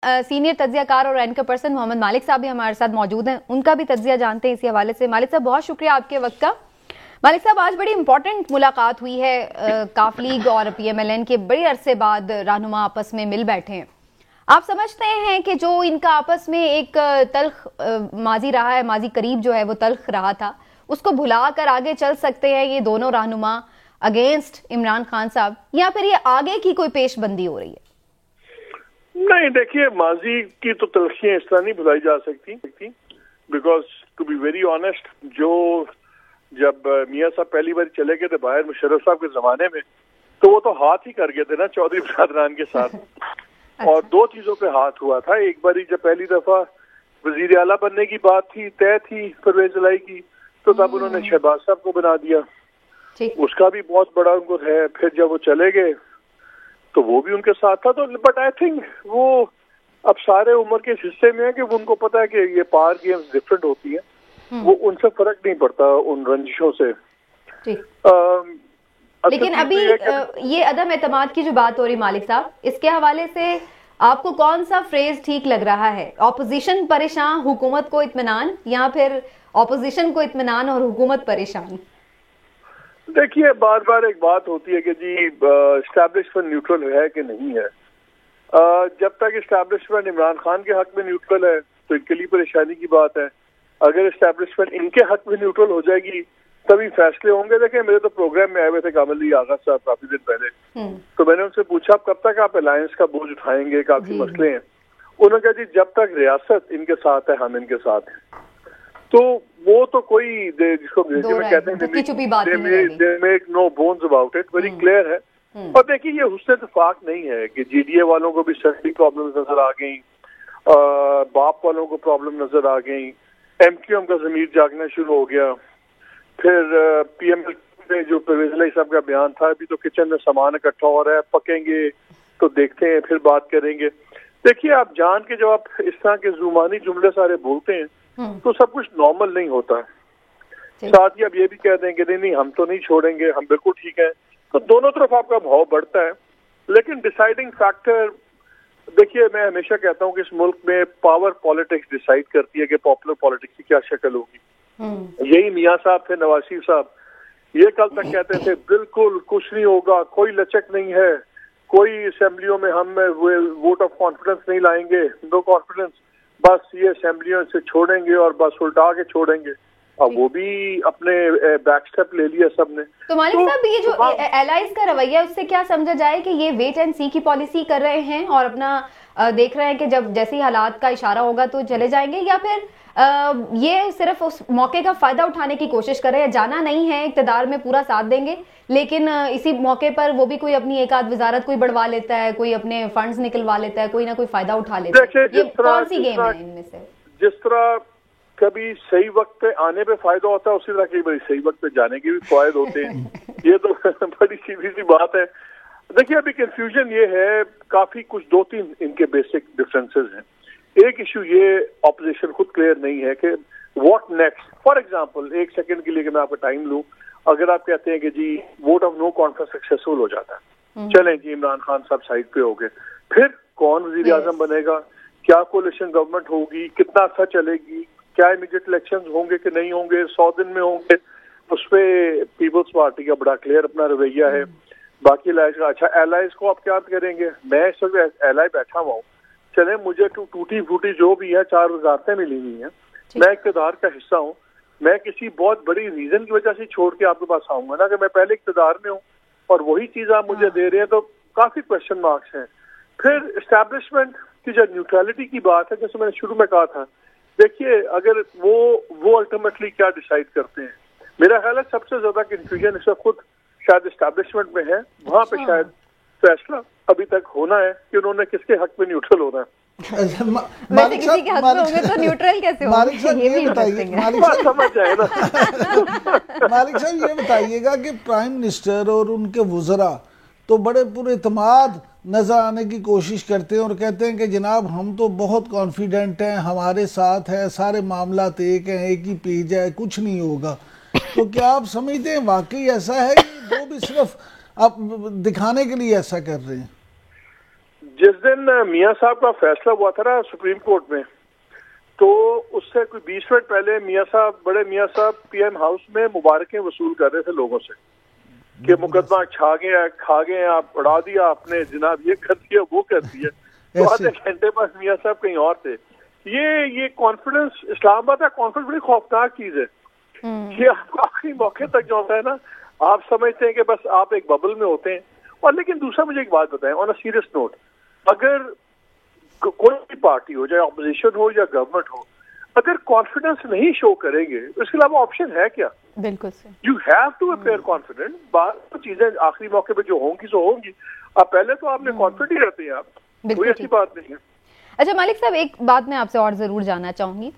Senior तज्जियाकार और anchor person Mohammad मालिक साहब भी हमारे साथ मौजूद हैं, उनका भी तज्जिया जानते हैं इसी हवाले से। मालिक साहब बहुत शुक्रिया आपके वक्त का। मालिक साहब आज बड़ी इंपॉर्टेंट मुलाकात हुई है, काफ लीग और PMLN के बड़े अरसे बाद रहनुमा आपस में मिल बैठे हैं। आप समझते हैं कि जो इनका आपस में एक तल्ख माजी रहा है, माजी करीब जो है वो तल्ख रहा था, उसको भुला कर आगे चल सकते हैं ये दोनों रहनुमा अगेंस्ट इमरान खान साहब, या फिर ये आगे की कोई पेशबंदी हो रही है? नहीं, देखिए माजी की तो तलखियां इस तरह नहीं भुलाई जा सकती, because to be very honest, जो जब मियां साहब पहली बार चले गए थे बाहर मुशर्रफ साहब के जमाने में, तो वो तो हाथ ही कर गए थे ना चौधरी बरादरान के साथ। और दो चीजों पे हाथ हुआ था। एक बार जब पहली दफा वजीर आला बनने की बात थी, तय थी परवेज इलाही की, तो तब उन्होंने शहबाज साहब को बना दिया, उसका भी बहुत बड़ा उनको है। फिर जब वो चले गए तो वो भी उनके साथ था। तो बट आई थिंक वो अब सारे उम्र के हिस्से में है कि वो उनको पता है कि ये पावर गेम्स डिफरेंट होती है, वो उनसे फर्क नहीं पड़ता उन रंजिशों से। लेकिन अभी ये अदम एतमाद की जो बात हो रही मालिक साहब, इसके हवाले से आपको कौन सा फ्रेज ठीक लग रहा है? ऑपोजिशन परेशान, हुकूमत को इत्मीनान, या फिर ऑपोजिशन को इत्मीनान और हुकूमत परेशान? देखिए, बार बार एक बात होती है कि जी एस्टैब्लिशमेंट न्यूट्रल है कि नहीं है। जब तक एस्टैब्लिशमेंट इमरान खान के हक में न्यूट्रल है तो इनके लिए परेशानी की बात है। अगर एस्टैब्लिशमेंट इनके हक में न्यूट्रल हो जाएगी तभी फैसले होंगे। देखें, मेरे तो प्रोग्राम में आए हुए थे कामिल अली आगा साहब काफी दिन पहले, तो मैंने उनसे पूछा कब तक आप अलायंस का बोझ उठाएंगे, काफी मसले हैं। उन्होंने कहा जी जब तक रियासत इनके साथ है हम इनके साथ हैं। तो वो तो कोई जिसको अंग्रेजी में कहते हैं they make no bones about it, very clear है। और देखिए, ये हुस्न इत्तेफाक नहीं है कि GDA वालों को भी सर्दी प्रॉब्लम नजर आ गई, बाप वालों को प्रॉब्लम नजर आ गई, MQM का जमीर जागना शुरू हो गया। फिर PML में जो परवेज इलाही साहब का बयान था, अभी तो किचन में सामान इकट्ठा हो रहा है, पकेंगे तो देखते हैं फिर बात करेंगे। देखिए, आप जान के जब आप इस तरह के जुबानी जुमले सारे बोलते हैं तो सब कुछ नॉर्मल नहीं होता। साथ ही आप ये भी कह देंगे नहीं नहीं हम तो नहीं छोड़ेंगे, हम बिल्कुल ठीक है, तो दोनों तरफ आपका भाव बढ़ता है। लेकिन डिसाइडिंग फैक्टर, देखिए मैं हमेशा कहता हूँ कि इस मुल्क में पावर पॉलिटिक्स डिसाइड करती है कि पॉपुलर पॉलिटिक्स की क्या शक्ल होगी। यही मियां साहब थे, नवाज शरीफ साहब, ये कल तक कहते थे बिल्कुल कुछ नहीं होगा, कोई लचक नहीं है, कोई असेंबलियों में हम वोट ऑफ कॉन्फिडेंस नहीं लाएंगे, नो कॉन्फिडेंस, बस ये असेंबलियों से छोड़ेंगे और बस उल्टा के छोड़ेंगे। अब वो भी अपने बैक स्टेप ले लिया सबने। तो मालिक साहब, ये जो एलाइज का रवैया, उससे क्या समझा जाए कि ये वेट एंड सी की पॉलिसी कर रहे हैं और अपना देख रहे हैं कि जब जैसे ही हालात का इशारा होगा तो चले जाएंगे, या फिर ये सिर्फ उस मौके का फायदा उठाने की कोशिश कर रहे हैं? जाना नहीं है, इक्तदार में पूरा साथ देंगे, लेकिन इसी मौके पर वो भी कोई अपनी एक आध वजारत कोई बढ़वा लेता है, कोई अपने फंड्स निकलवा लेता है, कोई ना कोई फायदा उठा लेता है। ये कौन सी गेम है इनमें से? जिस तरह कभी सही वक्त पे आने पे फायदा होता है, उसी तरह कई बार सही वक्त पे जाने के भी फायदे होते हैं। ये तो बड़ी सीधी सी बात है। देखिए, अभी कंफ्यूजन ये है, काफी कुछ 2-3 इनके बेसिक डिफरेंसेस हैं। एक इशू ये ऑपोजिशन खुद क्लियर नहीं है कि व्हाट नेक्स्ट। फॉर एग्जांपल, एक सेकंड के लिए कि मैं आपका टाइम लूं, अगर आप कहते हैं कि ji vote of no conference successful हो जाता है, चलें जी इमरान खान साहब साइड पे हो गए, फिर कौन वजीर आजम बनेगा, क्या कोalition गवर्नमेंट होगी, कितना अच्छा चलेगी, क्या इमीडिएट इलेक्शंस होंगे कि नहीं होंगे, 100 दिन में होंगे, उस पर पीपल्स पार्टी का बड़ा क्लियर अपना रवैया है। बाकी एलाइज का, अच्छा एलाइज को आप क्या करेंगे? मैं इस वक्त एलाई बैठा हुआ हूँ, चले मुझे टूटी फूटी जो भी है 4 वजारतें मिली हुई हैं, मैं इक़्तिदार का हिस्सा हूँ, मैं किसी बहुत बड़ी रीजन की वजह से छोड़ के आपके पास आऊंगा ना कि मैं पहले इक़्तिदार में हूँ और वही चीज आप मुझे दे रहे हैं, तो काफी क्वेश्चन मार्क्स हैं। फिर एस्टैब्लिशमेंट की जो न्यूट्रलिटी की बात है, जैसे मैंने शुरू में कहा था, देखिए अगर वो अल्टीमेटली क्या डिसाइड करते हैं, मेरा ख्याल है सबसे ज्यादा कंफ्यूजन इसका खुद शायद एस्टैब्लिशमेंट में है। वहां पे शायद फैसला अभी तक होना है कि उन्होंने किसके हक में न्यूट्रल होना है। मालिक साहब के हक में होंगे तो न्यूट्रल कैसे होंगे? मालिक साहब ये बताइए, मालिक साहब ये बताइएगा कि प्राइम मिनिस्टर और उनके वुज़रा तो बड़े पूरे इत्मीनान नजर आने की कोशिश करते हैं और कहते हैं कि जनाब हम तो बहुत कॉन्फिडेंट हैं, हमारे साथ है, सारे मामला एक हैं, एक ही पेज है, कुछ नहीं होगा। तो क्या आप समझते हैं वाकई ऐसा है, वो भी सिर्फ आप दिखाने के लिए ऐसा कर रहे हैं? जिस दिन मियां साहब का फैसला हुआ था ना सुप्रीम कोर्ट में, तो उससे कोई 20 मिनट पहले बड़े मियां साहब पीएम हाउस में मुबारकें वसूल कर रहे थे लोगों से कि मुकदमा खा गए, आप उड़ा दिया आपने, जनाब ये कर दिया वो कर दिया। तो आधे घंटे बाद मियां साहब कहीं और थे। ये कॉन्फिडेंस, इस्लामाबाद का कॉन्फिडेंस बड़ी खौफनाक चीज है। ये आपको आखिरी मौके तक जो होता है ना, आप समझते हैं कि बस आप एक बबल में होते हैं। और लेकिन दूसरा मुझे एक बात बताएं, ऑन अ सीरियस नोट, अगर कोई भी पार्टी हो, चाहे ऑपोजिशन हो या गवर्नमेंट हो, अगर कॉन्फिडेंस नहीं शो करेंगे उसके अलावा ऑप्शन है क्या? बिल्कुल you have to appear confident. बात तो चीजें आखिरी मौके पे जो होंगी सो होंगी, अब पहले तो आपने कॉन्फिडेंट ही रहते हैं आप, कोई ऐसी बात नहीं है। अच्छा मालिक साहब, एक बात मैं आपसे और जरूर जानना चाहूंगी,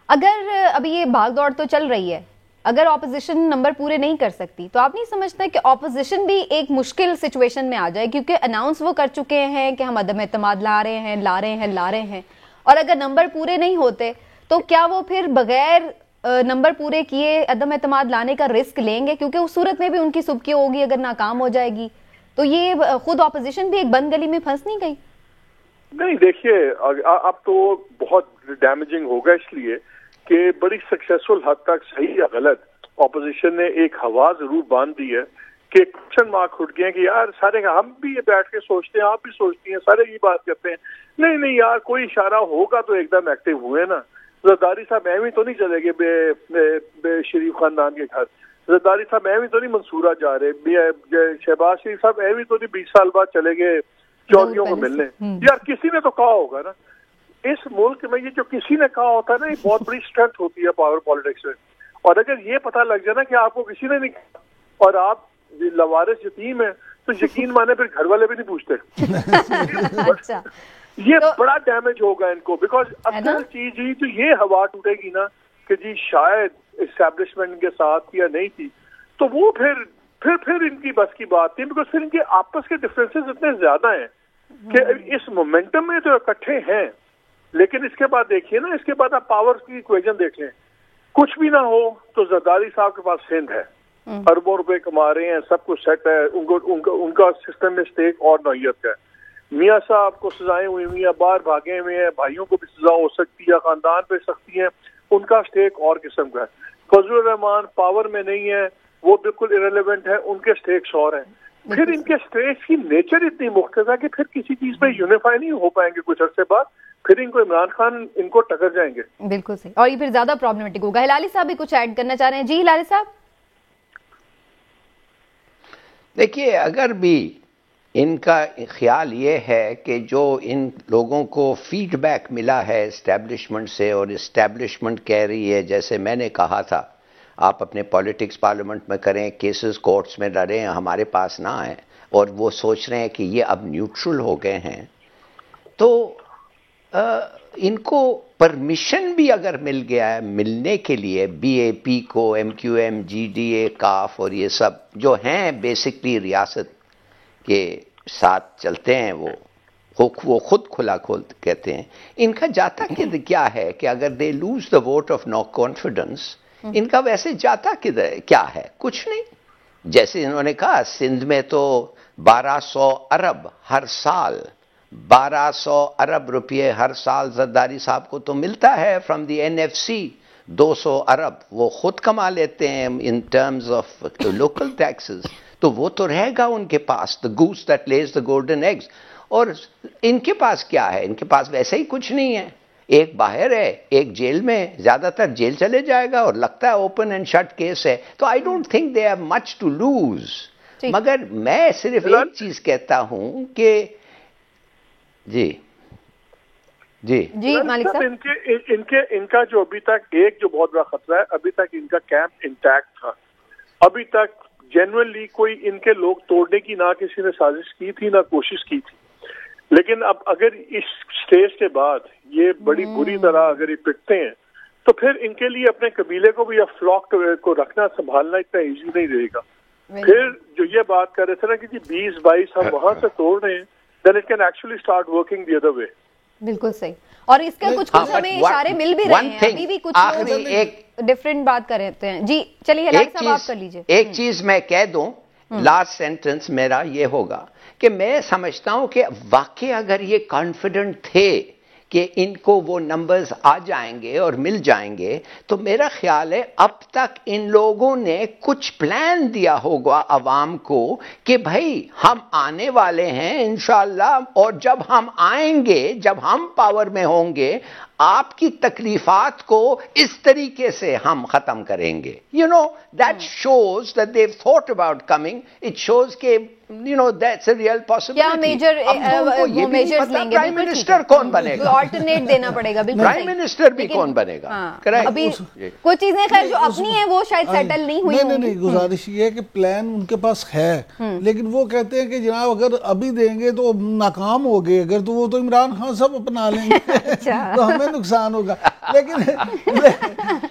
अगर अभी ये भागदौड़ तो चल रही है, अगर ऑपोजिशन नंबर पूरे नहीं कर सकती तो आप नहीं समझते कि ऑपोजिशन भी एक मुश्किल सिचुएशन में आ जाए, क्योंकि अनाउंस वो कर चुके हैं कि हम अदम एतमाद ला रहे हैं, और अगर नंबर पूरे नहीं होते तो क्या वो फिर बगैर नंबर पूरे किए अदम एतमाद लाने का रिस्क लेंगे? क्योंकि उस सूरत में भी उनकी सुबकी होगी अगर नाकाम हो जाएगी, तो ये खुद ऑपोजिशन भी एक बंद गली में फंस नहीं गई? नहीं, देखिए अब तो बहुत डैमेजिंग होगा, इसलिए कि बड़ी सक्सेसफुल हद तक, सही या गलत, ऑपोजिशन ने एक हवा जरूर बांध दी है कि क्वेश्चन मार्क उठ गए कि यार सारे, हम भी ये बैठ के सोचते हैं, आप भी सोचती हैं, सारे ये बात करते हैं, नहीं यार कोई इशारा होगा तो एकदम एक्टिव हुए ना। जरदारी साहब एवं तो नहीं चले गए शरीफ खानदान के घर, जरदारी साहब एवं तो नहीं मंसूरा जा रहे, शहबाज शरीफ साहब एवं तो नहीं 20 साल बाद चले गए चौधरियों को मिलने। यार किसी ने तो कहा होगा ना, इस मुल्क में ये जो किसी ने कहा होता है ना, ये बहुत बड़ी स्ट्रेंथ होती है पावर पॉलिटिक्स में। और अगर ये पता लग जाए ना कि आपको किसी ने नहीं कहा और आप लवारिस यतीम है, तो यकीन माने फिर घर वाले भी नहीं पूछते। अच्छा, ये तो बड़ा डैमेज होगा इनको, बिकॉज असल चीज ही तो ये हवा टूटेगी ना कि जी शायद एस्टैब्लिशमेंट के साथ या नहीं थी, तो वो फिर इनकी बस की बात थी, बिकॉज फिर इनके आपस के डिफरेंसेस इतने ज्यादा हैं कि इस मोमेंटम में तो इकट्ठे हैं, लेकिन इसके बाद देखिए ना, इसके बाद आप पावर की इक्वेशन देख लें, कुछ भी ना हो तो जरदारी साहब के पास सिंध है, अरबों रुपए कमा रहे हैं, सब कुछ सेट है, उनका सिस्टम में स्टेक और नौयत का है। मियाँ साहब को सजाएं हुई हुई हैं, बाहर भागे हुए हैं, भाइयों को भी सजा हो सकती है, खानदान पे सकती है, उनका स्टेक और किस्म का है। फजलुर रहमान पावर में नहीं है, वो बिल्कुल इरेलेवेंट है, उनके स्टेक्स और हैं। फिर इनके स्टेट्स की नेचर इतनी मुख्तलिफ है कि फिर किसी चीज पे यूनिफाई नहीं हो पाएंगे कुछ अर्से बाद, फिर इनको इमरान खान इनको टक्कर जाएंगे। बिल्कुल सही, और ये फिर ज्यादा प्रॉब्लमेटिक होगा। हिलाली साहब भी कुछ ऐड करना चाह रहे हैं? जी हिलाली साहब। देखिए, अगर भी इनका ख्याल ये है कि जो इन लोगों को फीडबैक मिला है एस्टैब्लिशमेंट से, और एस्टैब्लिशमेंट कह रही है, जैसे मैंने कहा था, आप अपने पॉलिटिक्स पार्लियामेंट में करें, केसेस कोर्ट्स में लड़ें, हमारे पास ना आए, और वो सोच रहे हैं कि ये अब न्यूट्रल हो गए हैं, तो इनको परमिशन भी अगर मिल गया है मिलने के लिए BAP को, MQM, GDA, काफ और ये सब जो हैं बेसिकली रियासत के साथ चलते हैं, वो खुद खुला खोल कहते हैं, इनका जाता किधर क्या है कि अगर they lose the vote of no confidence, इनका वैसे जाता किधर क्या है? कुछ नहीं। जैसे इन्होंने कहा, सिंध में तो 1200 अरब हर साल, 1200 अरब रुपये हर साल जरदारी साहब को तो मिलता है फ्रॉम द NFC। 200 अरब वो खुद कमा लेते हैं in terms of local taxes, तो वो तो रहेगा उनके पास, the goose that lays the golden eggs. और इनके पास क्या है? इनके पास वैसे ही कुछ नहीं है, एक बाहर है, एक जेल में, ज्यादातर जेल चले जाएगा, और लगता है ओपन एंड शट केस है, तो I don't think they have much to lose. मगर मैं सिर्फ एक चीज कहता हूं कि जी मालिक साहब, इनका जो अभी तक एक जो बहुत बड़ा खतरा है, अभी तक इनका कैंप इंटैक्ट था, अभी तक जेन्युइनली कोई इनके लोग तोड़ने की ना किसी ने साजिश की थी ना कोशिश की थी। लेकिन अब अगर इस स्टेज के बाद ये बड़ी बुरी तरह अगर ये पिटते हैं, तो फिर इनके लिए अपने कबीले को भी या फ्लॉक को रखना संभालना इतना इजी नहीं रहेगा। फिर जो ये बात कर रहे थे ना कि जी 20-22 हम वहां से तोड़ रहे हैं, then it can actually start working the other way। बिल्कुल सही, और इसके कुछ हमें इशारे मिल भी रहे हैं, अभी भी कुछ लोग एक डिफरेंट बात कर रहे हैं। जी चलिए हिलाल साहब आप कर लीजिए। एक चीज मैं कह दूं, लास्ट सेंटेंस मेरा ये होगा कि मैं समझता हूं कि वाकई अगर ये कॉन्फिडेंट थे कि इनको वो नंबर्स आ जाएंगे और मिल जाएंगे, तो मेरा ख्याल है अब तक इन लोगों ने कुछ प्लान दिया होगा अवाम को कि भाई हम आने वाले हैं इंशाअल्लाह, और जब हम आएंगे, जब हम पावर में होंगे, आपकी तकलीफात को इस तरीके से हम खत्म करेंगे. You know that shows that they have thought about coming. It shows के you know that's a real possibility. क्या मेजर वो मेजर्स लेंगे? प्राइम मिनिस्टर कौन बनेगा? ऑल्टरनेट देना पड़ेगा. बिल्कुल प्राइम मिनिस्टर भी कौन बनेगा? करेक्ट. अभी कुछ चीजें खैर जो अपनी है वो शायद सेटल नहीं हुई. नहीं, गुजारिश ये है कि प्लान उनके पास है, लेकिन वो कहते हैं कि जनाब अगर अभी देंगे तो नाकाम हो गए, अगर तो वो तो इमरान खान सब अपना लेंगे तो हमें नुकसान होगा.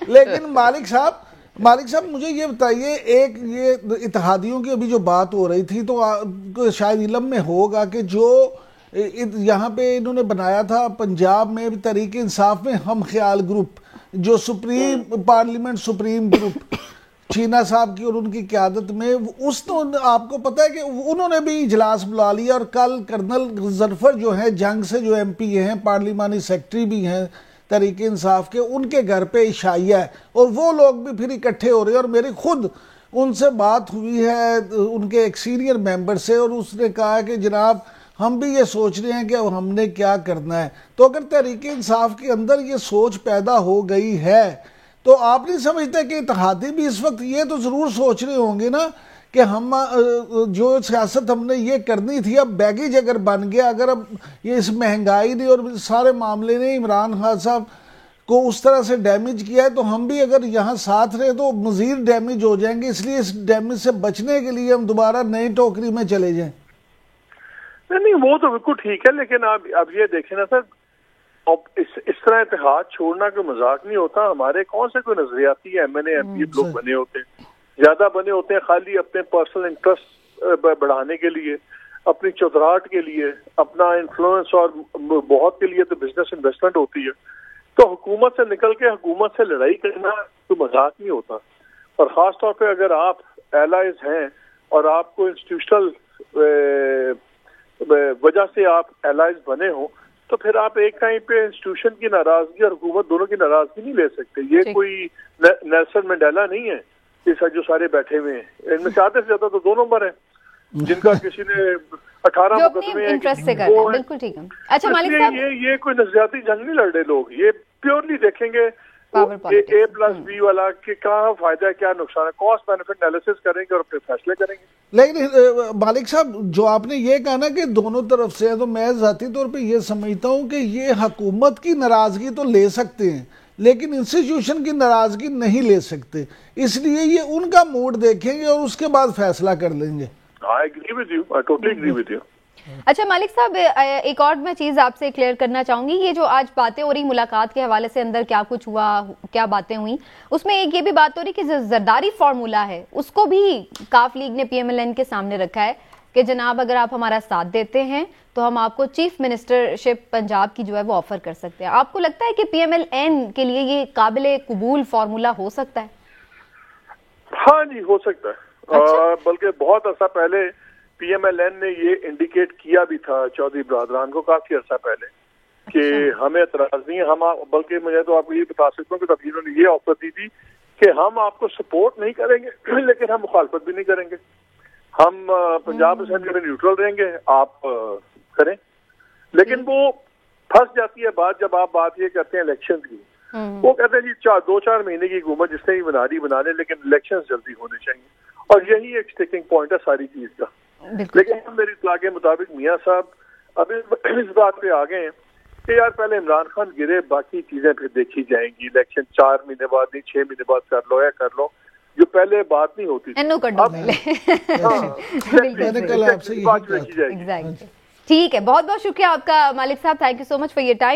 लेकिन मालिक साहब मुझे ये बताइए, एक ये इत्तेहादियों की अभी जो बात हो रही थी, तो शायद इल्म में होगा कि जो यहाँ पे इन्होंने बनाया था पंजाब में तहरीक इंसाफ में हम ख्याल ग्रुप, जो पार्लियामेंट सुप्रीम ग्रुप चीना साहब की और उनकी क़यादत में, आपको पता है कि उन्होंने भी इजलास बुला लिया, और कल कर्नल जरफर जो है जंग से जो MP हैं, पार्लिमानी सेक्रेटरी भी हैं तहरीक इंसाफ के, उनके घर पे इशाइया है, और वो लोग भी फिर इकट्ठे हो रहे हैं. और मेरी खुद उनसे बात हुई है उनके एक सीनियर मेंबर से, और उसने कहा कि जनाब हम भी ये सोच रहे हैं कि अब हमने क्या करना है. तो अगर तहरीक इंसाफ के अंदर ये सोच पैदा हो गई है, तो आप नहीं समझते कि इत्तेहादी भी इस वक्त ये तो ज़रूर सोच रहे होंगे ना कि हम जो सियासत हमने ये करनी थी, अब बैगेज अगर बन गया, अगर अब ये इस महंगाई ने और सारे मामले ने इमरान खान साहब को उस तरह से डैमेज किया है, तो हम भी अगर यहाँ साथ रहे तो मज़ीद डैमेज हो जाएंगे. इसलिए इस डैमेज से बचने के लिए हम दोबारा नई टोकरी में चले जाएं. नहीं, वो तो बिल्कुल ठीक है, लेकिन अब ये देखें ना सर, अब इस तरह इत्तेहाद छोड़ना कोई मजाक नहीं होता. हमारे कौन से कोई नजरियाती MNA MP लोग बने होते हैं, ज्यादा बने होते हैं खाली अपने पर्सनल इंटरेस्ट बढ़ाने के लिए, अपनी चौधराहट के लिए, अपना इन्फ्लुएंस, और बहुत के लिए तो बिजनेस इन्वेस्टमेंट होती है. तो हुकूमत से निकल के हुकूमत से लड़ाई करना तो मजाक नहीं होता. और ख़ास तौर पे अगर आप एलाइज हैं और आपको इंस्टीट्यूशनल वजह से आप एलाइज बने हो, तो फिर आप एक टाइम पे इंस्टीट्यूशन की नाराजगी और हुकूमत दोनों की नाराजगी नहीं ले सकते. ये कोई नेल्सन मंडेला नहीं है जो सारे बैठे हुए हैं. इनमें से आधे से ज्यादा तो 2 नंबर है जिनका किसी ने 18 मुकदमे हैं. बिल्कुल ठीक है. अच्छा मालिक साहब, ये कोई नजरियाती जंग नहीं लड़ रहे लोग, ये प्योरली देखेंगे A+B वाला कि कहाँ फायदा है, क्या नुकसान है, कॉस्ट बेनिफिट एनालिसिस करेंगे और अपने फैसले करेंगे. लेकिन मालिक साहब, जो आपने ये कहा ना कि दोनों तरफ से है, तो मैं ज़ाती तौर पे ये समझता हूँ कि ये हुकूमत की नाराजगी तो ले सकते हैं, लेकिन इंस्टीट्यूशन की नाराजगी नहीं ले सकते. इसलिए ये उनका मूड देखेंगे और उसके बाद फैसला कर लेंगे. I agree with you. I totally agree with you. अच्छा मालिक साहब, एक और मैं चीज आपसे क्लियर करना चाहूंगी. ये जो आज बातें हो रही मुलाकात के हवाले से, अंदर क्या कुछ हुआ, क्या बातें हुई, उसमें एक ये भी बात हो रही कि जो जरदारी फार्मूला है उसको भी काफ लीग ने PMLN के सामने रखा है कि जनाब अगर आप हमारा साथ देते हैं तो हम आपको चीफ मिनिस्टरशिप पंजाब की जो है वो ऑफर कर सकते हैं. आपको लगता है कि PMLN के लिए ये काबिल कबूल फार्मूला हो सकता है? हाँ जी, हो सकता है. अच्छा? बल्कि बहुत अर्सा पहले PMLN ने ये इंडिकेट किया भी था चौधरी बरादरान को काफी अर्सा पहले कि हमें एतराज नहीं है. हम बल्कि मुझे तो आपको ये बता सकता हूँ कि तब इन्होंने ये ऑफर दी थी कि हम आपको सपोर्ट नहीं करेंगे लेकिन हम मुखालफत भी नहीं करेंगे. हम पंजाब असेंबली में न्यूट्रल रहेंगे, आप करें. लेकिन वो फंस जाती है बात जब आप बात ये करते हैं इलेक्शन की. वो कहते हैं जी 2-4 महीने की हुकूमत जिसने भी बना ली बना ले, लेकिन इलेक्शन जल्दी होने चाहिए. और यही एक स्टिकिंग पॉइंट है सारी चीज का. लेकिन हम मेरी इत्तला के मुताबिक मियाँ साहब अभी इस बात पे आ गए हैं कि यार पहले इमरान खान गिरे, बाकी चीजें फिर देखी जाएंगी. इलेक्शन 4 महीने बाद नहीं, 6 महीने बाद कर लो या कर लो, जो पहले बात नहीं होती थी. ठीक है, बहुत बहुत शुक्रिया आपका मालिक साहब. Thank you so much for your time.